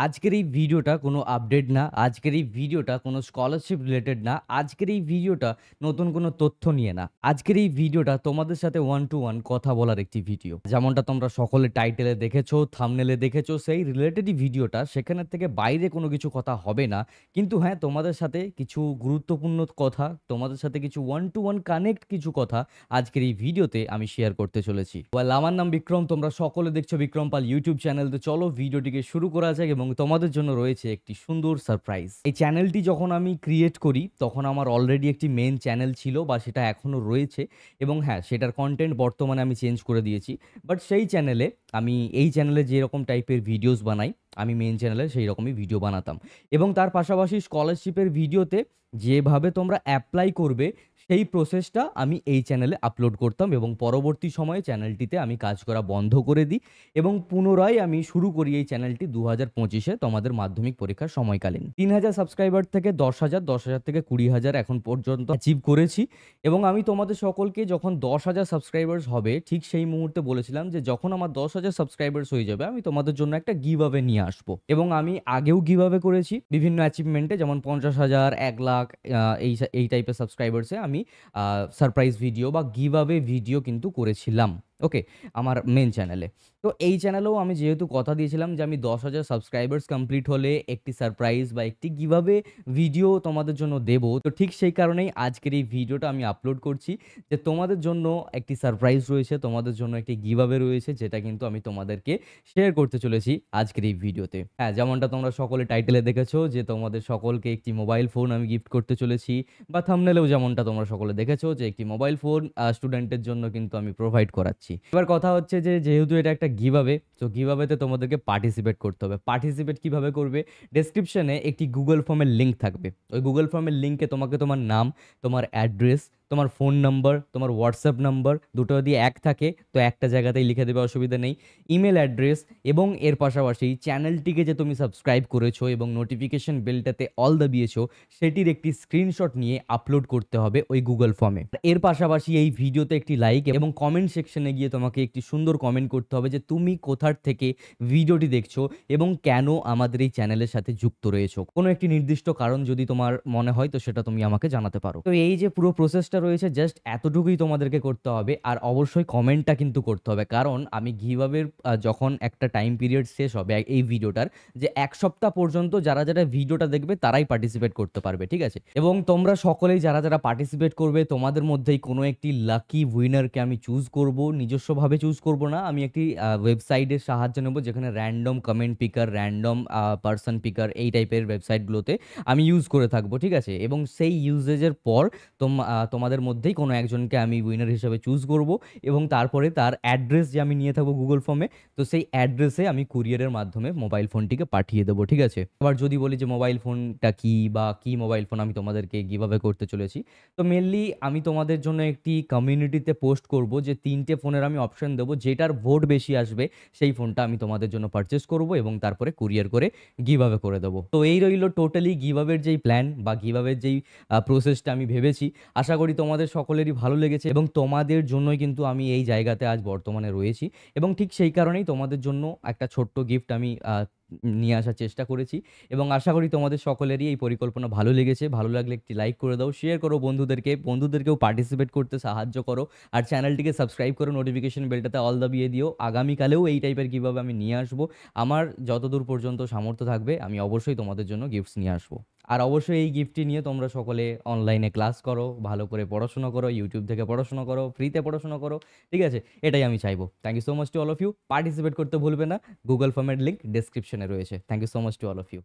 আজকের এই ভিডিওটা কোনো আপডেট না। আজকের এই ভিডিওটা কোনো স্কলারশিপ রিলেটেড না। আজকের এই ভিডিওটা নতুন কোনো তথ্য নিয়ে না। আজকের এই ভিডিওটা তোমাদের সাথে ওয়ান টু ওয়ান কথা বলার একটি ভিডিও। যেমনটা তোমরা সকলে টাইটেলে দেখেছো, থাম্বনেলে দেখেছো সেই রিলেটেডই ভিডিওটা। সেখানের থেকে বাইরে কোনো কিছু কথা হবে না। কিন্তু হ্যাঁ, তোমাদের সাথে কিছু গুরুত্বপূর্ণ কথা, তোমাদের সাথে কিছু ওয়ান টু ওয়ান কানেক্ট কিছু কথা আজকের এই ভিডিওতে আমি শেয়ার করতে চলেছি। ওয়েল, আমার নাম বিক্রম। তোমরা সকলে দেখছো বিক্রম পাল ইউটিউব চ্যানেল। তো চলো ভিডিওটিকে শুরু করা যাক এবং তোমাদের জন্য রয়েছে একটি সুন্দর সারপ্রাইজ। এই চ্যানেলটি যখন আমি ক্রিয়েট করি তখন আমার অলরেডি একটি মেইন চ্যানেল ছিল বা সেটা এখনো রয়েছে এবং হ্যাঁ, সেটার কনটেন্ট বর্তমানে আমি চেঞ্জ করে দিয়েছি। বাট সেই চ্যানেলে আমি এই চ্যানেলে যেরকম টাইপের ভিডিওস বানাই আমি মেইন চ্যানেলে সেই রকমই ভিডিও বানাতাম এবং তার পাশাপাশি স্কলারশিপের ভিডিওতে যেভাবে তোমরা অ্যাপ্লাই করবে সেই প্রসেসটা আমি এই চ্যানেলে আপলোড করতাম এবং পরবর্তী সময়ে চ্যানেলটিতে আমি কাজ করা বন্ধ করে দিই এবং পুনরায় আমি শুরু করি এই চ্যানেলটি 2025-এ তোমাদের মাধ্যমিক পরীক্ষার সময়কালীন। 3000 সাবস্ক্রাইবার থেকে 10,000, 10,000 থেকে 20,000 এখন পর্যন্ত অ্যাচিভ করেছি এবং আমি তোমাদের সকলকে যখন 10,000 সাবস্ক্রাইবার্স হবে ঠিক সেই মুহূর্তে বলেছিলাম যে যখন আমার 10,000 সাবস্ক্রাইবার্স হয়ে যাবে আমি তোমাদের জন্য একটা গিভ অ্যাওয়ে নিয়ে আসবো এবং আমি আগেও গিভ অ্যাওয়ে করেছি বিভিন্ন অ্যাচিভমেন্টে, যেমন 50,000, 1,00,000 এই টাইপের সাবস্ক্রাইবার্সে আমি সারপ্রাইজ ভিডিও বা গিভ অ্যাওয়ে ভিডিও কিন্তু করেছিলাম। ওকে, আমার মেন চ্যানেলে। তো এই চ্যানেলেও আমি যেহেতু কথা দিয়েছিলাম যে আমি 10,000 সাবস্ক্রাইবার্স কমপ্লিট হলে একটি সারপ্রাইজ বা একটি গিভ অ্যাওয়ে ভিডিও তোমাদের জন্য দেব। তো ঠিক সেই কারণেই আজকের এই ভিডিওটা আমি আপলোড করছি যে তোমাদের জন্য একটি সারপ্রাইজ রয়েছে, তোমাদের জন্য একটি গিভ অ্যাওয়ে রয়েছে যেটা কিন্তু আমি তোমাদেরকে শেয়ার করতে চলেছি আজকের এই ভিডিওতে। হ্যাঁ, যেমনটা তোমরা সকলে টাইটেলে দেখেছো যে তোমাদের সকলকে একটি মোবাইল ফোন আমি গিফট করতে চলেছি বা থাম্বনেলেও যেমনটা তোমরা সকলে দেখেছো যে একটি মোবাইল ফোন স্টুডেন্টের জন্য কিন্তু আমি প্রোভাইড করাচ্ছি। এবার কথা হচ্ছে যে যেহেতু এটা একটা গিভ অ্যাওয়ে, তো গিভ অ্যাওয়েতে তোমাদেরকে পার্টিসিপেট করতে হবে। পার্টিসিপেট কিভাবে করবে? ডেসক্রিপশনে একটি গুগল ফর্মের লিঙ্ক থাকবে। ওই গুগল ফর্মের লিঙ্কে তোমাকে তোমার নাম, তোমার অ্যাড্রেস, তোমার ফোন নাম্বার, তোমার হোয়াটসঅ্যাপ নাম্বার দুটো যদি এক থাকে তো একটা জায়গাতেই লিখে দেবে, অসুবিধা নেই। ইমেল অ্যাড্রেস এবং এর পাশাপাশি চ্যানেলটিকে যে তুমি সাবস্ক্রাইব করেছো এবং নোটিফিকেশন বেলটাতে অল দাবিয়েছো সেটির একটি স্ক্রিনশট নিয়ে আপলোড করতে হবে ওই গুগল ফর্মে। এর পাশাপাশি এই ভিডিওতে একটি লাইক এবং কমেন্ট সেকশনে গিয়ে তোমাকে একটি সুন্দর কমেন্ট করতে হবে যে তুমি কোথার থেকে ভিডিওটি দেখছো এবং কেন আমাদের এই চ্যানেলের সাথে যুক্ত রয়েছো। কোনো একটি নির্দিষ্ট কারণ যদি তোমার মনে হয় তো সেটা তুমি আমাকে জানাতে পারো। তো এই যে পুরো প্রসেসটা রয়েছে জাস্ট এতটুকুই তোমাদেরকে করতে হবে আর অবশ্যই কমেন্টটা কিন্তু করতে হবে, কারণ আমি গিভঅ্যাওয়ের যখন একটা টাইম পিরিয়ড শেষ হবে এই ভিডিওটার, যে 1 সপ্তাহ পর্যন্ত যারা যারা ভিডিওটা দেখবে তারাই পার্টিসিপেট করতে পারবে, ঠিক আছে? এবং তোমরা সকলেই যারা যারা পার্টিসিপেট করবে তোমাদের মধ্যেই কোনো একটি লাকি উইনারকে আমি চুজ করব, নিজস্বভাবে চুজ করব না। আমি একটি ওয়েবসাইটের সাহায্য নেব যেখানে র্যান্ডম কমেন্ট পিকার, র্যান্ডম পারসন পিকার এই টাইপের ওয়েবসাইটগুলোতে আমি ইউজ করে থাকবো, ঠিক আছে? এবং সেই ইউজেজের পর তোমাদের মধ্যেই কোনো একজনকে আমি উইনার হিসেবে চুজ করব এবং তারপরে তার অ্যাড্রেস যে আমি নিয়ে থাকবো গুগল ফর্মে, তো সেই অ্যাড্রেসে আমি কুরিয়ারের মাধ্যমে মোবাইল ফোনটিকে পাঠিয়ে দেবো, ঠিক আছে? আবার যদি বলি যে মোবাইল ফোনটা কি বা কি মোবাইল ফোন আমি তোমাদেরকে গিভঅ্যাওয়ে করতে চলেছি, তো মেনলি আমি তোমাদের জন্য একটি কমিউনিটিতে পোস্ট করব যে 3টে ফোনের আমি অপশন দেবো, যেটার ভোট বেশি আসবে সেই ফোনটা আমি তোমাদের জন্য পারচেস করব এবং তারপরে কুরিয়ার করে গিভঅ্যাওয়ে করে দেবো। তো এই রইল টোটালি গিভঅ্যাওয়ের যেই প্ল্যান বা গিভঅ্যাওয়ের যেই প্রসেসটা আমি ভেবেছি। আশা করি তোমাদের সকলেরই ভালো লেগেছে এবং তোমাদের জন্যই কিন্তু আমি এই জায়গাতে আজ বর্তমানে রয়েছি এবং ঠিক সেই কারণেই তোমাদের জন্য একটা ছোট্ট গিফট আমি নিয়ে আসার চেষ্টা করেছি এবং আশা করি তোমাদের সকলেরই এই পরিকল্পনা ভালো লেগেছে। ভালো লাগলে একটি লাইক করে দাও, শেয়ার করো বন্ধুদেরকেও পার্টিসিপেট করতে সাহায্য করো আর চ্যানেলটিকে সাবস্ক্রাইব করো, নোটিফিকেশন বেলটাতে অল দাবিয়ে দিও। আগামীকালেও এই টাইপের কীভাবে আমি নিয়ে আসবো, আমার যতদূর পর্যন্ত সামর্থ্য থাকবে আমি অবশ্যই তোমাদের জন্য গিফটস নিয়ে আসবো। আর অবশ্যই এই গিফটটি নিয়ে তোমরা সকলে অনলাইনে ক্লাস করো, ভালো করে পড়াশোনা করো, ইউটিউব থেকে পড়াশোনা করো, ফ্রিতে পড়াশোনা করো, ঠিক আছে? এটাই আমি চাইবো। Thank you so much to all of you. Participate করতে ভুলবে না, গুগল ফর্মের লিঙ্ক ডেসক্রিপশনে রয়েছে। Thank you so much to all of you.